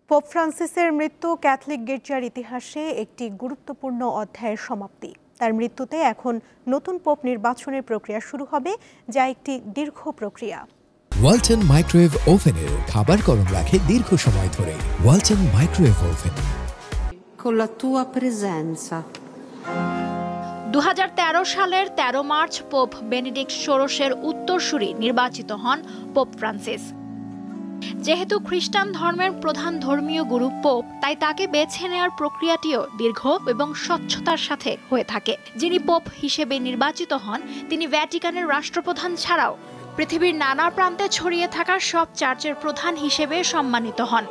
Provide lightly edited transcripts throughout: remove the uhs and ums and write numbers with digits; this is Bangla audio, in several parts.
পোপ ফ্রান্সিসের মৃত্যু ক্যাথলিক গির্জার ইতিহাসে একটি গুরুত্বপূর্ণ অধ্যায়ের সমাপ্তি। তার মৃত্যুতে এখন নতুন পোপ নির্বাচনের প্রক্রিয়া শুরু হবে, যা একটি দীর্ঘ প্রক্রিয়া। ওয়ালটন মাইক্রোওয়েভ ওভেনের খাবার গরম রাখে দীর্ঘ সময় ধরে। Walton microwave oven. Con la tua presenza. 2013 সালের 13 মার্চ পোপ বেনেডিক্ট ষোড়শের উত্তরসূরি নির্বাচিত হন পোপ ফ্রান্সিস। যেহেতু খ্রিস্টান ধর্মের প্রধান ধর্মীয় গুরু পোপ, তাই তাকে বেছে নেওয়ার প্রক্রিয়াটিও দীর্ঘ এবং স্বচ্ছতার সাথে হয়ে থাকে। যিনি পোপ হিসেবে নির্বাচিত হন, তিনি ভ্যাটিকানের রাষ্ট্রপ্রধান ছাড়াও পৃথিবীর নানা প্রান্তে ছড়িয়ে থাকা সব চার্চের প্রধান হিসেবে সম্মানিত হন।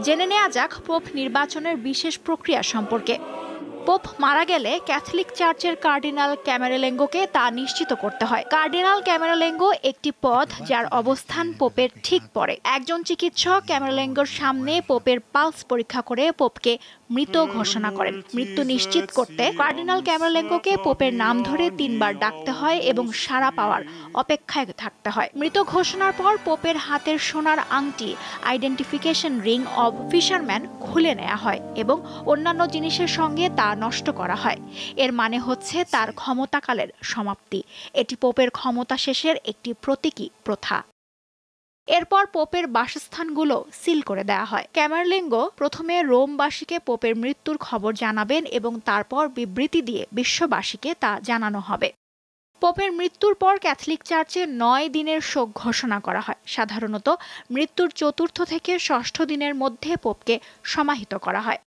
জেনে নেওয়া যাক পোপ নির্বাচনের বিশেষ প্রক্রিয়া সম্পর্কে। পোপ মারা গেলে ক্যাথলিক চার্চের কার্ডিনাল ক্যামেরেলেঙ্গোকে তা নিশ্চিত করতে হয়। কার্ডিনাল ক্যামেরেলেঙ্গো একটি পদ যার অবস্থান পোপের ঠিক পরে। একজন চিকিৎসক ক্যামেরেলেঙ্গোর সামনে পোপের পালস পরীক্ষা করে পোপকে মৃত ঘোষণা করেন। মৃত্যু নিশ্চিত করতে কার্ডিনাল ক্যামেরেলেঙ্গোকে পোপের নাম ধরে 3 বার ডাকতে হয় এবং সাড়া পাওয়ার অপেক্ষায় থাকতে হয়। মৃত ঘোষণার পর পোপের হাতের সোনার আংটি, আইডেন্টিফিকেশন রিং অব ফিশারম্যান, খুলে নেওয়া হয় এবং অন্যান্য জিনিসের সঙ্গে তা নষ্ট করা হয়। এর মানে হচ্ছে তার ক্ষমতাকালের সমাপ্তি। এটি পোপের ক্ষমতা শেষের একটি প্রতীকী প্রথা। এরপর পোপের বাসস্থানগুলো সিল করে দেওয়া হয়। ক্যামেরলেঙ্গো প্রথমে রোমবাসীকে পোপের মৃত্যুর খবর জানাবেন এবং তারপর বিবৃতি দিয়ে বিশ্ববাসীকে তা জানানো হবে। পোপের মৃত্যুর পর ক্যাথলিক চার্চে 9 দিনের শোক ঘোষণা করা হয়। সাধারণত মৃত্যুর 4র্থ থেকে 6ষ্ঠ দিনের মধ্যে পোপকে সমাহিত করা হয়।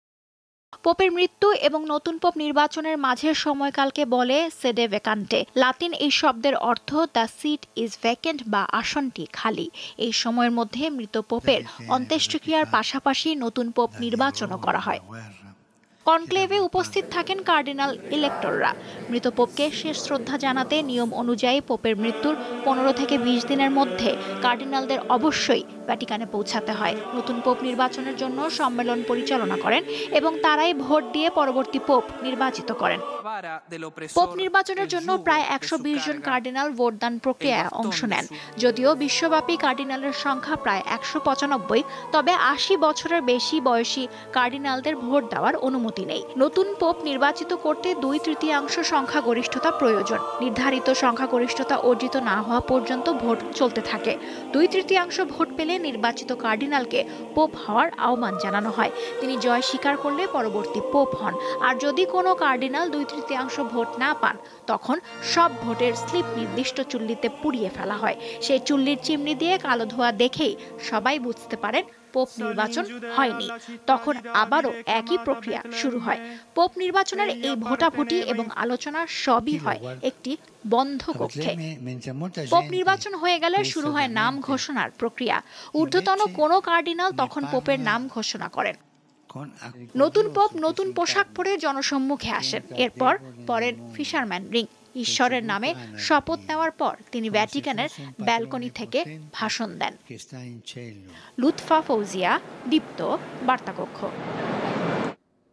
পোপের মৃত্যু এবং নতুন পোপ নির্বাচনের মাঝের সময়কালকে বলে সেডে ভ্যাকান্টে। লাতিন এই শব্দের অর্থ দ্য সিট ইজ ভ্যাকেন্ট বা আসনটি খালি। এই সময়ের মধ্যে মৃত পোপের অন্ত্যেষ্টিক্রিয়ার পাশাপাশি নতুন পোপ নির্বাচনও করা হয়। কনক্লেভে উপস্থিত থাকেন কার্ডিনাল ইলেক্টররা। মৃত পোপকে শেষ শ্রদ্ধা জানাতে নিয়ম অনুযায়ী পোপের মৃত্যুর 15 থেকে 20 দিনের মধ্যে কার্ডিনালদের অবশ্যই ভ্যাটিকানে পৌঁছাতে হয়। নতুন পোপ নির্বাচনের জন্য সম্মেলন পরিচালনা করেন এবং তারাই ভোট দিয়ে পরবর্তী পোপ নির্বাচিত করেন। পোপ নির্বাচনের জন্য প্রায় 120 জন কার্ডিনাল ভোটদান প্রক্রিয়ায় অংশ নেন। যদিও বিশ্বব্যাপী কার্ডিনালের সংখ্যা প্রায় 195, তবে 80 বছরের বেশি বয়সী কার্ডিনালদের ভোট দেওয়ার অনুমতি নেই। নতুন পোপ নির্বাচিত করতে 2/3 সংখ্যাগরিষ্ঠতা প্রয়োজন। নির্ধারিত সংখ্যাগরিষ্ঠতা অর্জিত না হওয়া পর্যন্ত ভোট চলতে থাকে। 2/3 ভোট পেলে নির্বাচিত কার্ডিনালকে পোপ হওয়ার আহ্বান জানানো হয়। তিনি জয় স্বীকার করলে পরবর্তী পোপ হন। আর যদি কোনো কার্ডিনাল 2/3 ভোট না পান, তখন সব ভোটের স্লিপ নির্দিষ্ট চুল্লিতে পুড়িয়ে ফেলা হয়। সেই চুল্লির চিমনি দিয়ে কালো ধোঁয়া দেখেই সবাই বুঝতে পারেন পোপ নির্বাচন হয়নি। তখন আবারও একই প্রক্রিয়া শুরু হয়। পোপ নির্বাচনের এই ভোটাভুটি এবং আলোচনা সবই হয় একটি বন্ধ কক্ষে। পোপ নির্বাচন হয়ে গেলে শুরু হয় নাম ঘোষণার প্রক্রিয়া। ঊর্ধ্বতন কোনো কার্ডিনাল তখন পোপের নাম ঘোষণা করেন। নতুন পোপ নতুন পোশাক পরে জনসম্মুখে আসেন। এরপর পরেন ফিশারম্যান রিং। ঈশ্বরের নামে শপথ নেওয়ার পর তিনি ভ্যাটিকানের ব্যালকনি থেকে ভাষণ দেন। লুৎফা ফৌজিয়া, দীপ্ত, বার্তাকক্ষ।